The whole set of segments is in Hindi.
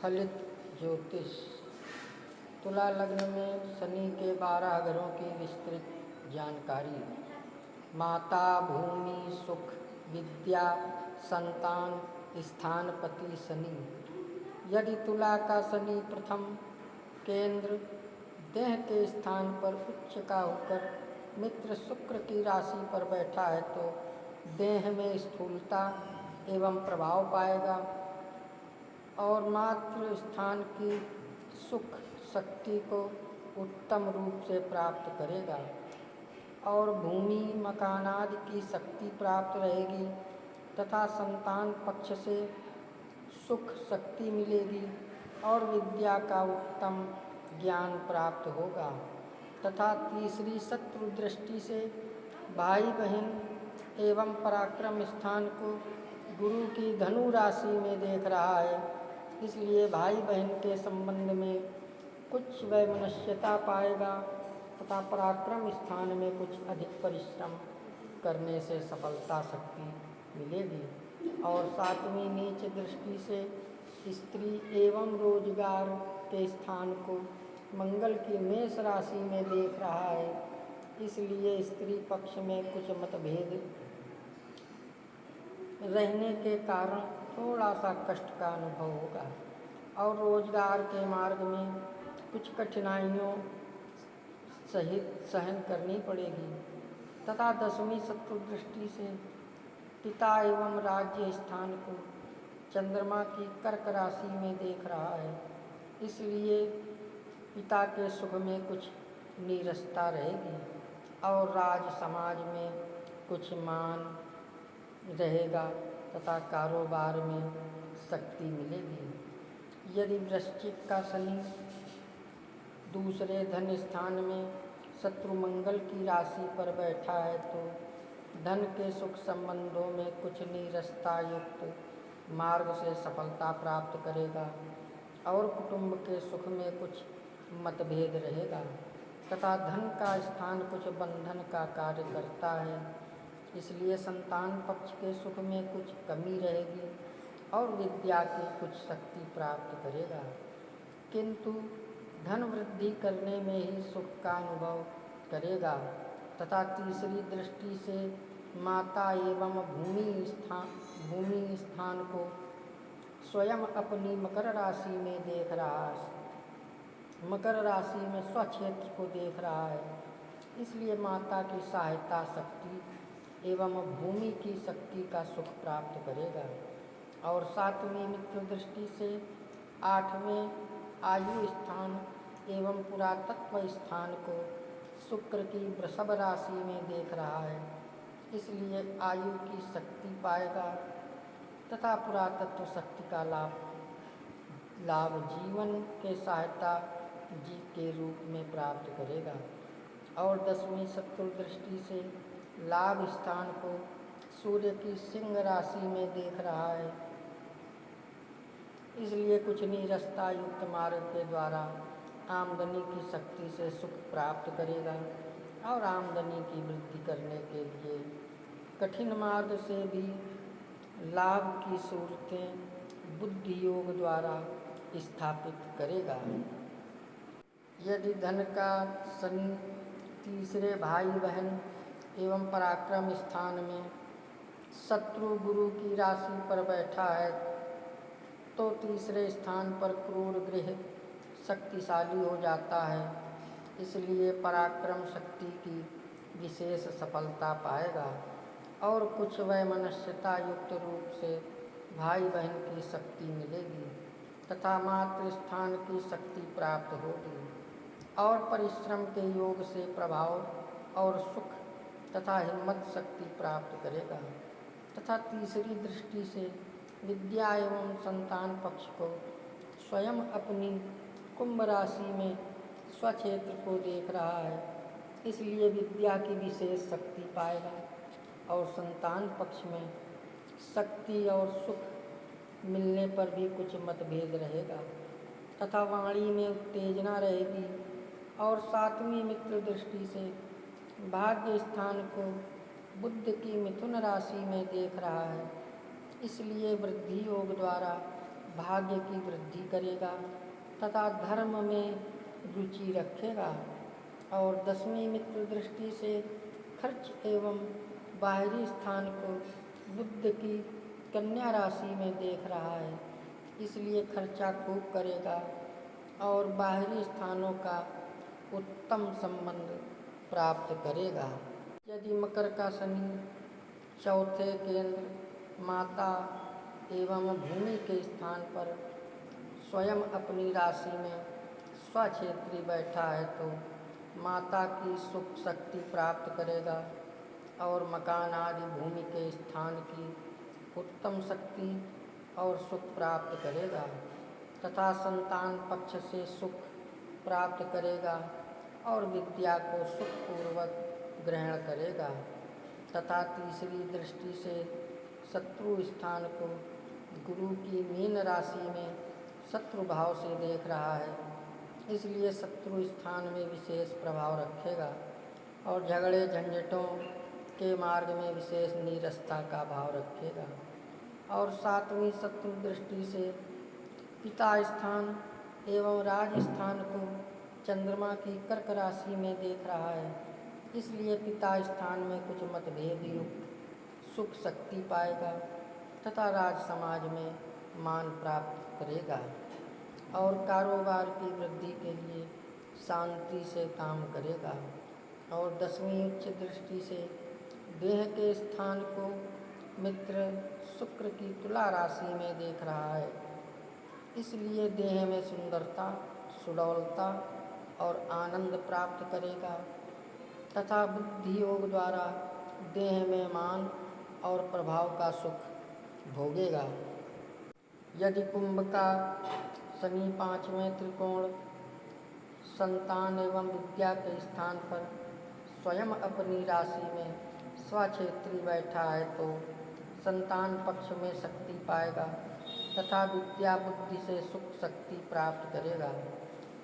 फलित ज्योतिष। तुला लग्न में शनि के 12 घरों की विस्तृत जानकारी। माता, भूमि, सुख, विद्या, संतान, स्थानपति शनि। यदि तुला का शनि प्रथम केंद्र देह के स्थान पर उच्च का होकर मित्र शुक्र की राशि पर बैठा है तो देह में स्थूलता एवं प्रभाव पाएगा और मातृ स्थान की सुख शक्ति को उत्तम रूप से प्राप्त करेगा और भूमि मकान आदि की शक्ति प्राप्त रहेगी तथा संतान पक्ष से सुख शक्ति मिलेगी और विद्या का उत्तम ज्ञान प्राप्त होगा तथा तीसरी शत्रु दृष्टि से भाई बहन एवं पराक्रम स्थान को गुरु की धनु राशि में देख रहा है, इसलिए भाई बहन के संबंध में कुछ वैमनस्यता पाएगा तथा पराक्रम स्थान में कुछ अधिक परिश्रम करने से सफलता शक्ति मिलेगी और सातवीं नीच दृष्टि से स्त्री एवं रोजगार के स्थान को मंगल की मेष राशि में देख रहा है, इसलिए स्त्री पक्ष में कुछ मतभेद रहने के कारण थोड़ा सा कष्ट का अनुभव होगा और रोजगार के मार्ग में कुछ कठिनाइयों सहित सहन करनी पड़ेगी तथा दसवीं शत्रु दृष्टि से पिता एवं राज्य स्थान को चंद्रमा की कर्क राशि में देख रहा है, इसलिए पिता के सुख में कुछ नीरसता रहेगी और राज समाज में कुछ मान रहेगा तथा कारोबार में शक्ति मिलेगी। यदि वृश्चिक का शनि दूसरे धन स्थान में शत्रु मंगल की राशि पर बैठा है तो धन के सुख संबंधों में कुछ नीरसता युक्त मार्ग से सफलता प्राप्त करेगा और कुटुंब के सुख में कुछ मतभेद रहेगा तथा धन का स्थान कुछ बंधन का कार्य करता है, इसलिए संतान पक्ष के सुख में कुछ कमी रहेगी और विद्या की कुछ शक्ति प्राप्त करेगा, किंतु धन वृद्धि करने में ही सुख का अनुभव करेगा तथा तीसरी दृष्टि से माता एवं भूमि स्थान को स्वयं अपनी मकर राशि में देख रहा है, मकर राशि में स्वक्षेत्र को देख रहा है, इसलिए माता की सहायता शक्ति एवं भूमि की शक्ति का सुख प्राप्त करेगा और सातवीं मित्र दृष्टि से आठवें आयु स्थान एवं पुरातत्व स्थान को शुक्र की वृषभ राशि में देख रहा है, इसलिए आयु की शक्ति पाएगा तथा पुरातत्व शक्ति का लाभ जीवन के सहायता जी के रूप में प्राप्त करेगा और दसवीं शत्रु दृष्टि से लाभ स्थान को सूर्य की सिंह राशि में देख रहा है, इसलिए कुछ नीरसता युक्त मार्ग के द्वारा आमदनी की शक्ति से सुख प्राप्त करेगा और आमदनी की वृद्धि करने के लिए कठिन मार्ग से भी लाभ की सूरतें बुद्धि योग द्वारा स्थापित करेगा। यदि धन का शनि तीसरे भाई बहन एवं पराक्रम स्थान में शत्रु गुरु की राशि पर बैठा है तो तीसरे स्थान पर क्रूर गृह शक्तिशाली हो जाता है, इसलिए पराक्रम शक्ति की विशेष सफलता पाएगा और कुछ वैमनस्यता युक्त रूप से भाई बहन की शक्ति मिलेगी तथा मातृ स्थान की शक्ति प्राप्त होगी और परिश्रम के योग से प्रभाव और सुख तथा हिम्मत शक्ति प्राप्त करेगा तथा तीसरी दृष्टि से विद्या एवं संतान पक्ष को स्वयं अपनी कुंभ राशि में स्वक्षेत्र को देख रहा है, इसलिए विद्या की विशेष शक्ति पाएगा और संतान पक्ष में शक्ति और सुख मिलने पर भी कुछ मतभेद रहेगा तथा वाणी में उत्तेजना रहेगी और सातवीं मित्र दृष्टि से भाग्य स्थान को बुध की मिथुन राशि में देख रहा है, इसलिए वृद्धि योग द्वारा भाग्य की वृद्धि करेगा तथा धर्म में रुचि रखेगा। और 10वीं मित्र दृष्टि से खर्च एवं बाहरी स्थान को बुध की कन्या राशि में देख रहा है, इसलिए खर्चा खूब करेगा और बाहरी स्थानों का उत्तम संबंध प्राप्त करेगा। यदि मकर का शनि चौथे केंद्र माता एवं भूमि के स्थान पर स्वयं अपनी राशि में स्वक्षेत्री बैठा है तो माता की सुख शक्ति प्राप्त करेगा और मकान आदि भूमि के स्थान की उत्तम शक्ति और सुख प्राप्त करेगा तथा संतान पक्ष से सुख प्राप्त करेगा और विद्या को सुखपूर्वक ग्रहण करेगा तथा तीसरी दृष्टि से शत्रु स्थान को गुरु की मीन राशि में शत्रु भाव से देख रहा है, इसलिए शत्रु स्थान में विशेष प्रभाव रखेगा और झगड़े झंझटों के मार्ग में विशेष नीरसता का भाव रखेगा। और 7वीं शत्रु दृष्टि से पिता स्थान एवं राजस्थान को चंद्रमा की कर्क राशि में देख रहा है, इसलिए पिता स्थान में कुछ मतभेद युक्त सुख शक्ति पाएगा तथा राज समाज में मान प्राप्त करेगा और कारोबार की वृद्धि के लिए शांति से काम करेगा। और 10वीं उच्च दृष्टि से देह के स्थान को मित्र शुक्र की तुला राशि में देख रहा है, इसलिए देह में सुंदरता, सुडौलता और आनंद प्राप्त करेगा तथा बुद्धि योग द्वारा देह में मान और प्रभाव का सुख भोगेगा। यदि कुंभ का शनि 5वें त्रिकोण संतान एवं विद्या के स्थान पर स्वयं अपनी राशि में स्वक्षेत्री बैठा है तो संतान पक्ष में शक्ति पाएगा तथा विद्या बुद्धि से सुख शक्ति प्राप्त करेगा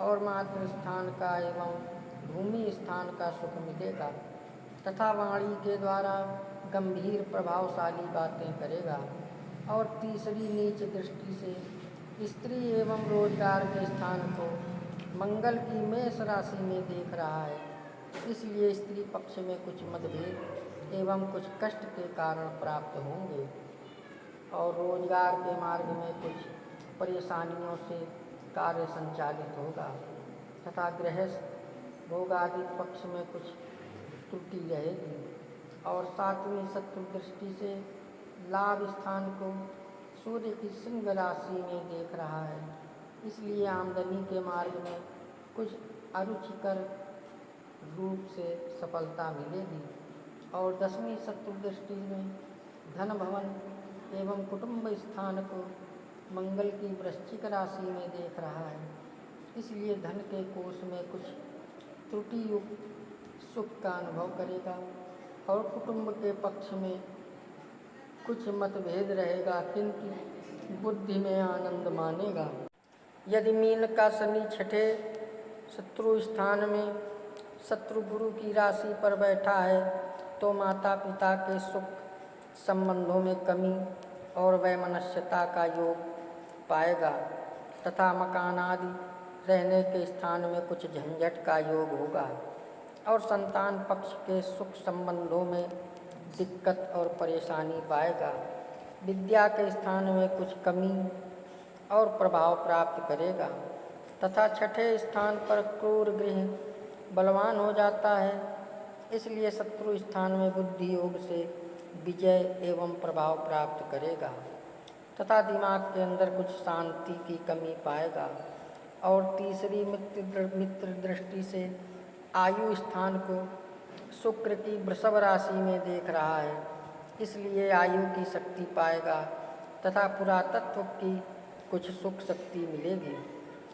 और मातृ स्थान का एवं भूमि स्थान का सुख मिलेगा तथा वाणी के द्वारा गंभीर प्रभावशाली बातें करेगा। और तीसरी नीच दृष्टि से स्त्री एवं रोजगार के स्थान को मंगल की मेष राशि में देख रहा है, इसलिए स्त्री पक्ष में कुछ मतभेद एवं कुछ कष्ट के कारण प्राप्त होंगे और रोजगार के मार्ग में कुछ परेशानियों से कार्य संचालित होगा तथा गृहस्थ भोगादि पक्ष में कुछ त्रुटि रहेगी। और 7वीं शत्रु दृष्टि से लाभ स्थान को सूर्य की सिंह राशि में देख रहा है, इसलिए आमदनी के मार्ग में कुछ अरुचिकर रूप से सफलता मिलेगी। और 10वीं शत्रु दृष्टि में धन भवन एवं कुटुंब स्थान को मंगल की वृश्चिक राशि में देख रहा है, इसलिए धन के कोष में कुछ त्रुटि युक्त सुख का अनुभव करेगा और कुटुंब के पक्ष में कुछ मतभेद रहेगा किंतु बुद्धि में आनंद मानेगा। यदि मीन का शनि 6ठे शत्रु स्थान में शत्रु गुरु की राशि पर बैठा है तो माता पिता के सुख संबंधों में कमी और वैमनस्यता का योग पाएगा तथा मकान आदि रहने के स्थान में कुछ झंझट का योग होगा और संतान पक्ष के सुख संबंधों में दिक्कत और परेशानी पाएगा। विद्या के स्थान में कुछ कमी और प्रभाव प्राप्त करेगा तथा 6ठे स्थान पर क्रूर गृह बलवान हो जाता है, इसलिए शत्रु स्थान में बुद्धि योग से विजय एवं प्रभाव प्राप्त करेगा तथा दिमाग के अंदर कुछ शांति की कमी पाएगा। और तीसरी मित्र दृष्टि से आयु स्थान को शुक्र की वृषभ राशि में देख रहा है, इसलिए आयु की शक्ति पाएगा तथा पुरातत्व की कुछ सुख शक्ति मिलेगी।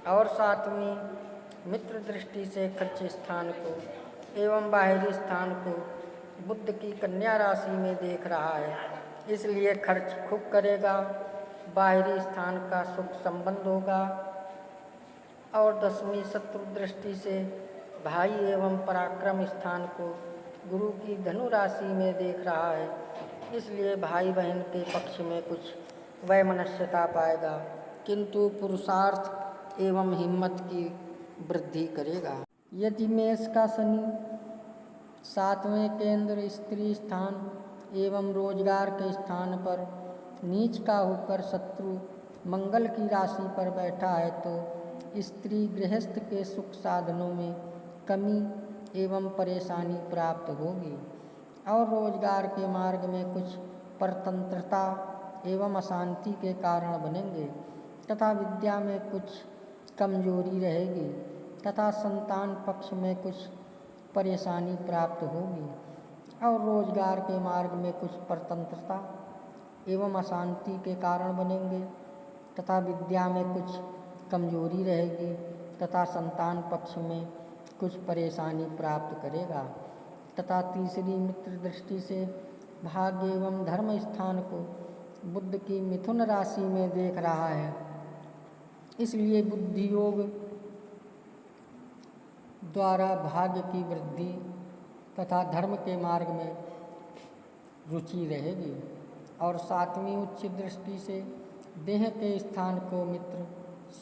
और 7वीं मित्र दृष्टि से खर्च स्थान को एवं बाहरी स्थान को बुध की कन्या राशि में देख रहा है, इसलिए खर्च खूब करेगा, बाहरी स्थान का सुख संबंध होगा। और 10वीं शत्रु दृष्टि से भाई एवं पराक्रम स्थान को गुरु की धनु राशि में देख रहा है, इसलिए भाई बहन के पक्ष में कुछ वैमनस्यता पाएगा किंतु पुरुषार्थ एवं हिम्मत की वृद्धि करेगा। यदि मेष का शनि 7वें केंद्र स्त्री स्थान एवं रोजगार के स्थान पर नीच का होकर शत्रु मंगल की राशि पर बैठा है तो स्त्री गृहस्थ के सुख साधनों में कमी एवं परेशानी प्राप्त होगी और रोजगार के मार्ग में कुछ परतंत्रता एवं अशांति के कारण बनेंगे तथा विद्या में कुछ कमजोरी रहेगी तथा संतान पक्ष में कुछ परेशानी प्राप्त होगी और रोजगार के मार्ग में कुछ परतंत्रता एवं अशांति के कारण बनेंगे तथा विद्या में कुछ कमजोरी रहेगी तथा संतान पक्ष में कुछ परेशानी प्राप्त करेगा तथा तीसरी मित्र दृष्टि से भाग्य एवं धर्म स्थान को बुध की मिथुन राशि में देख रहा है, इसलिए बुद्धि योग द्वारा भाग्य की वृद्धि तथा धर्म के मार्ग में रुचि रहेगी। और 7वीं उच्च दृष्टि से देह के स्थान को मित्र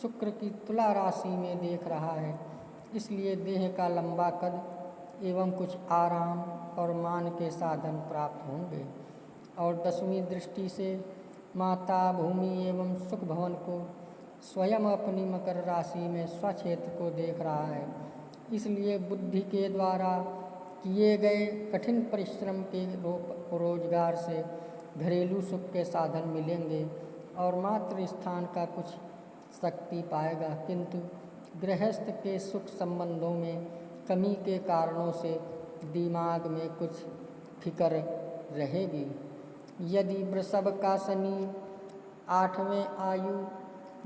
शुक्र की तुला राशि में देख रहा है, इसलिए देह का लंबा कद एवं कुछ आराम और मान के साधन प्राप्त होंगे। और 10वीं दृष्टि से माता भूमि एवं सुख भवन को स्वयं अपनी मकर राशि में स्वक्षेत्र को देख रहा है, इसलिए बुद्धि के द्वारा किए गए कठिन परिश्रम के रोजगार से घरेलू सुख के साधन मिलेंगे और मातृ स्थान का कुछ शक्ति पाएगा, किंतु गृहस्थ के सुख संबंधों में कमी के कारणों से दिमाग में कुछ फिक्र रहेगी। यदि वृषभ का शनि 8वें आयु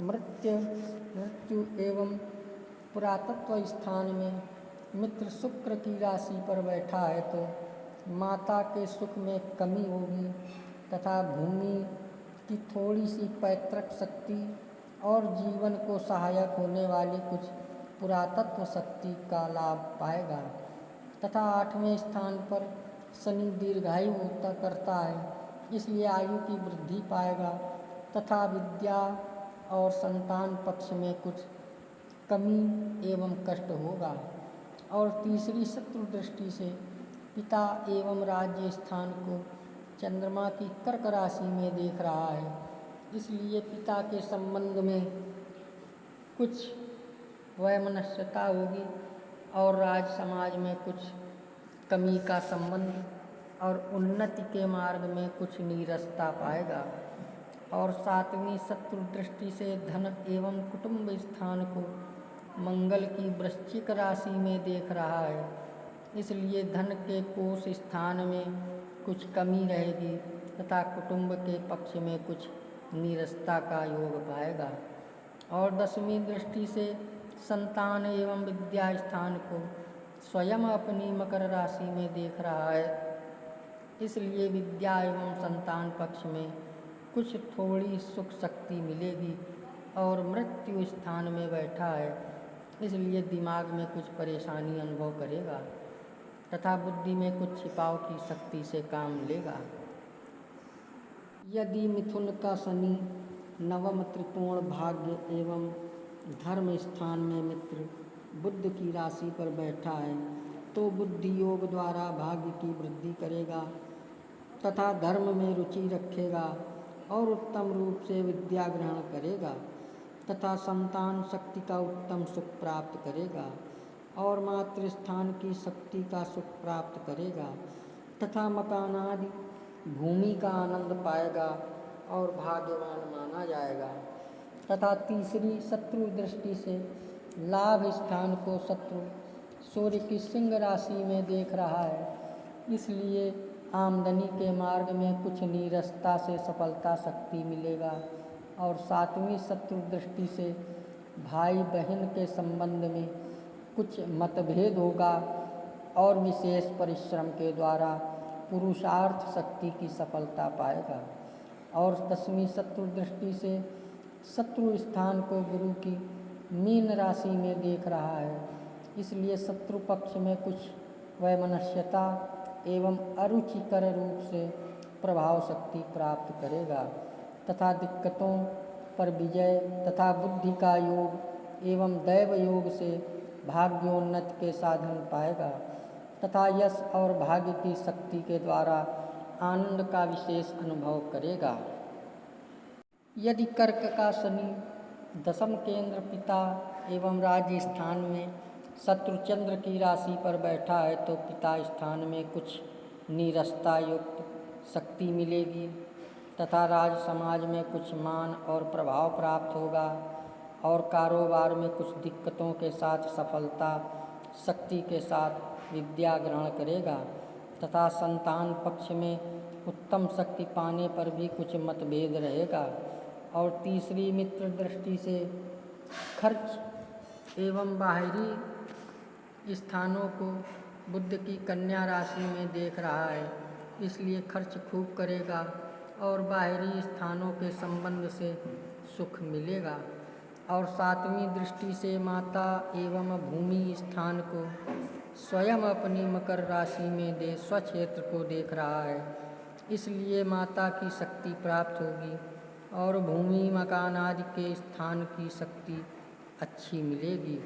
मृत्यु एवं पुरातत्व स्थान में मित्र शुक्र की राशि पर बैठा है तो माता के सुख में कमी होगी तथा भूमि की थोड़ी सी पैतृक शक्ति और जीवन को सहायक होने वाली कुछ पुरातत्व शक्ति का लाभ पाएगा तथा 8वें स्थान पर शनि दीर्घायु होता करता है, इसलिए आयु की वृद्धि पाएगा तथा विद्या और संतान पक्ष में कुछ कमी एवं कष्ट होगा। और तीसरी शत्रु दृष्टि से पिता एवं राज्य स्थान को चंद्रमा की कर्क राशि में देख रहा है, इसलिए पिता के संबंध में कुछ वैमनस्यता होगी और राज समाज में कुछ कमी का संबंध और उन्नति के मार्ग में कुछ नीरसता पाएगा। और 7वीं शत्रु दृष्टि से धन एवं कुटुंब स्थान को मंगल की वृश्चिक राशि में देख रहा है, इसलिए धन के कोष स्थान में कुछ कमी रहेगी तथा कुटुंब के पक्ष में कुछ नीरसता का योग पाएगा। और 10वीं दृष्टि से संतान एवं विद्या स्थान को स्वयं अपनी मकर राशि में देख रहा है, इसलिए विद्या एवं संतान पक्ष में कुछ थोड़ी सुख शक्ति मिलेगी। और मृत्यु स्थान में बैठा है, इसलिए दिमाग में कुछ परेशानी अनुभव करेगा तथा बुद्धि में कुछ छिपाव की शक्ति से काम लेगा। यदि मिथुन का शनि नवम त्रिकोण भाग्य एवं धर्म स्थान में मित्र बुध की राशि पर बैठा है तो बुद्धि योग द्वारा भाग्य की वृद्धि करेगा तथा धर्म में रुचि रखेगा और उत्तम रूप से विद्या ग्रहण करेगा तथा संतान शक्ति का उत्तम सुख प्राप्त करेगा और मातृस्थान की शक्ति का सुख प्राप्त करेगा तथा मकान आदि भूमि का आनंद पाएगा और भाग्यवान माना जाएगा। तथा तीसरी शत्रु दृष्टि से लाभ स्थान को शत्रु सूर्य की सिंह राशि में देख रहा है, इसलिए आमदनी के मार्ग में कुछ नीरसता से सफलता शक्ति मिलेगा। और 7वीं शत्रु दृष्टि से भाई बहन के संबंध में कुछ मतभेद होगा और विशेष परिश्रम के द्वारा पुरुषार्थ शक्ति की सफलता पाएगा। और 10वीं शत्रु दृष्टि से शत्रु स्थान को गुरु की मीन राशि में देख रहा है, इसलिए शत्रु पक्ष में कुछ वैमनस्यता एवं अरुचिकर रूप से प्रभाव शक्ति प्राप्त करेगा तथा दिक्कतों पर विजय तथा बुद्धि का योग एवं दैव योग से भाग्योन्नति के साधन पाएगा तथा यश और भाग्य की शक्ति के द्वारा आनंद का विशेष अनुभव करेगा। यदि कर्क का शनि दशम केंद्र पिता एवं राज्य स्थान में शत्रुचंद्र की राशि पर बैठा है तो पिता स्थान में कुछ नीरसता युक्त शक्ति मिलेगी तथा राज समाज में कुछ मान और प्रभाव प्राप्त होगा और कारोबार में कुछ दिक्कतों के साथ सफलता शक्ति के साथ विद्या ग्रहण करेगा तथा संतान पक्ष में उत्तम शक्ति पाने पर भी कुछ मतभेद रहेगा। और तीसरी मित्र दृष्टि से खर्च एवं बाहरी स्थानों को बुध की कन्या राशि में देख रहा है, इसलिए खर्च खूब करेगा और बाहरी स्थानों के संबंध से सुख मिलेगा। और सातवीं दृष्टि से माता एवं भूमि स्थान को स्वयं अपनी मकर राशि में दे स्वक्षेत्र को देख रहा है, इसलिए माता की शक्ति प्राप्त होगी और भूमि मकान आदि के स्थान की शक्ति अच्छी मिलेगी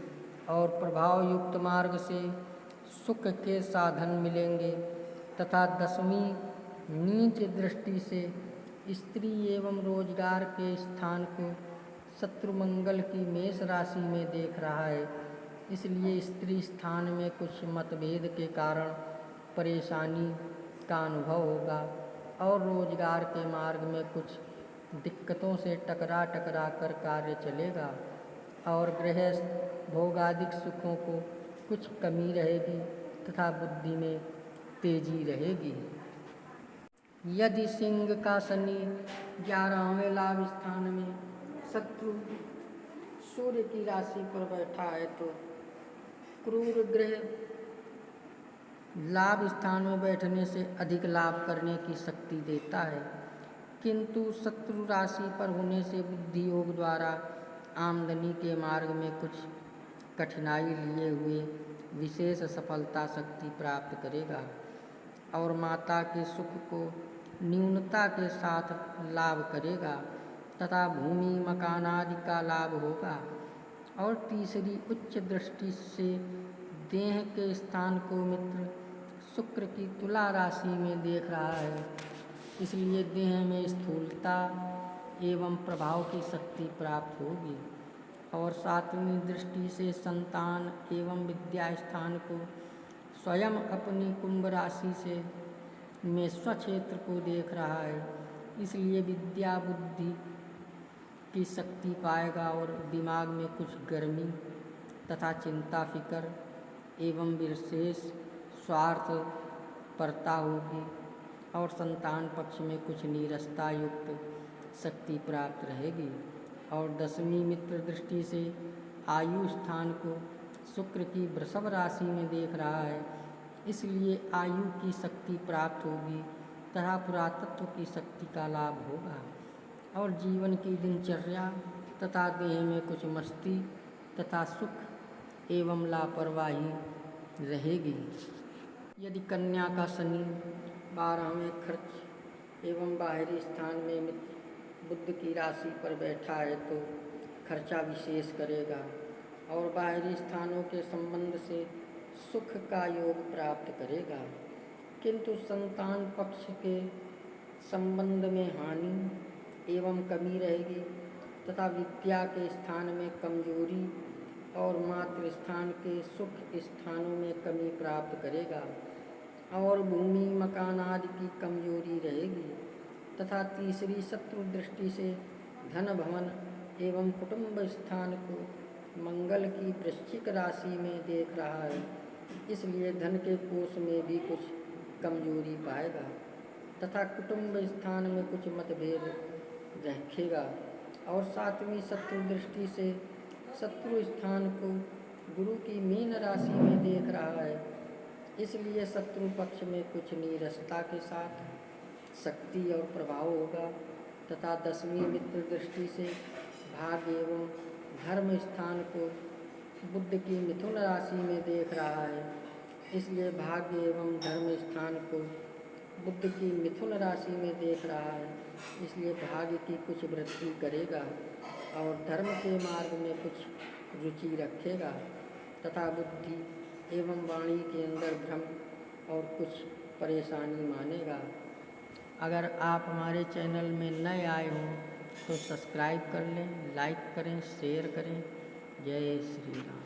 और प्रभाव युक्त मार्ग से सुख के साधन मिलेंगे। तथा दसवीं नीच दृष्टि से स्त्री एवं रोजगार के स्थान को शत्रुमंगल की मेष राशि में देख रहा है, इसलिए स्त्री स्थान में कुछ मतभेद के कारण परेशानी का अनुभव होगा और रोजगार के मार्ग में कुछ दिक्कतों से टकरा कर कार्य चलेगा और गृहस्थ भोगादिक सुखों को कुछ कमी रहेगी तथा बुद्धि में तेजी रहेगी। यदि सिंह का शनि 11वें लाभ स्थान में शत्रु सूर्य की राशि पर बैठा है तो क्रूर ग्रह लाभ स्थान में बैठने से अधिक लाभ करने की शक्ति देता है, किंतु शत्रु राशि पर होने से बुद्धि योग द्वारा आमदनी के मार्ग में कुछ कठिनाई लिए हुए विशेष सफलता शक्ति प्राप्त करेगा और माता के सुख को न्यूनता के साथ लाभ करेगा तथा भूमि मकान आदि का लाभ होगा। और तीसरी उच्च दृष्टि से देह के स्थान को मित्र शुक्र की तुला राशि में देख रहा है, इसलिए देह में स्थूलता एवं प्रभाव की शक्ति प्राप्त होगी। और सातवीं दृष्टि से संतान एवं विद्या स्थान को स्वयं अपनी कुंभ राशि से में स्वक्षेत्र को देख रहा है, इसलिए विद्या बुद्धि की शक्ति पाएगा और दिमाग में कुछ गर्मी तथा चिंता फिकर एवं विशेष स्वार्थ परता होगी और संतान पक्ष में कुछ नीरसता युक्त शक्ति प्राप्त रहेगी। और दसवीं मित्र दृष्टि से आयु स्थान को शुक्र की वृषभ राशि में देख रहा है, इसलिए आयु की शक्ति प्राप्त होगी तथा पुरातत्व की शक्ति का लाभ होगा और जीवन की दिनचर्या तथा देह में कुछ मस्ती तथा सुख एवं लापरवाही रहेगी। यदि कन्या का शनि 12वें खर्च एवं बाहरी स्थान में मित्र बुध की राशि पर बैठा है तो खर्चा विशेष करेगा और बाहरी स्थानों के संबंध से सुख का योग प्राप्त करेगा, किंतु संतान पक्ष के संबंध में हानि एवं कमी रहेगी तथा विद्या के स्थान में कमजोरी और मातृ स्थान के सुख स्थानों में कमी प्राप्त करेगा और भूमि मकान आदि की कमजोरी रहेगी। तथा तीसरी शत्रु दृष्टि से धन भवन एवं कुटुंब स्थान को मंगल की वृश्चिक राशि में देख रहा है, इसलिए धन के कोष में भी कुछ कमजोरी पाएगा तथा कुटुंब स्थान में कुछ मतभेद रखेगा। और सातवीं शत्रु दृष्टि से शत्रु स्थान को गुरु की मीन राशि में देख रहा है, इसलिए शत्रु पक्ष में कुछ नीरसता के साथ शक्ति और प्रभाव होगा। तथा दसवीं मित्र दृष्टि से भाग्य एवं धर्म स्थान को बुध की मिथुन राशि में देख रहा है, इसलिए भाग्य एवं धर्म स्थान को बुध की मिथुन राशि में देख रहा है, इसलिए भाग्य की कुछ वृद्धि करेगा और धर्म के मार्ग में कुछ रुचि रखेगा तथा बुद्धि एवं वाणी के अंदर भ्रम और कुछ परेशानी मानेगा। अगर आप हमारे चैनल में नए आए हों तो सब्सक्राइब कर लें, लाइक करें, शेयर करें। जय श्री राम।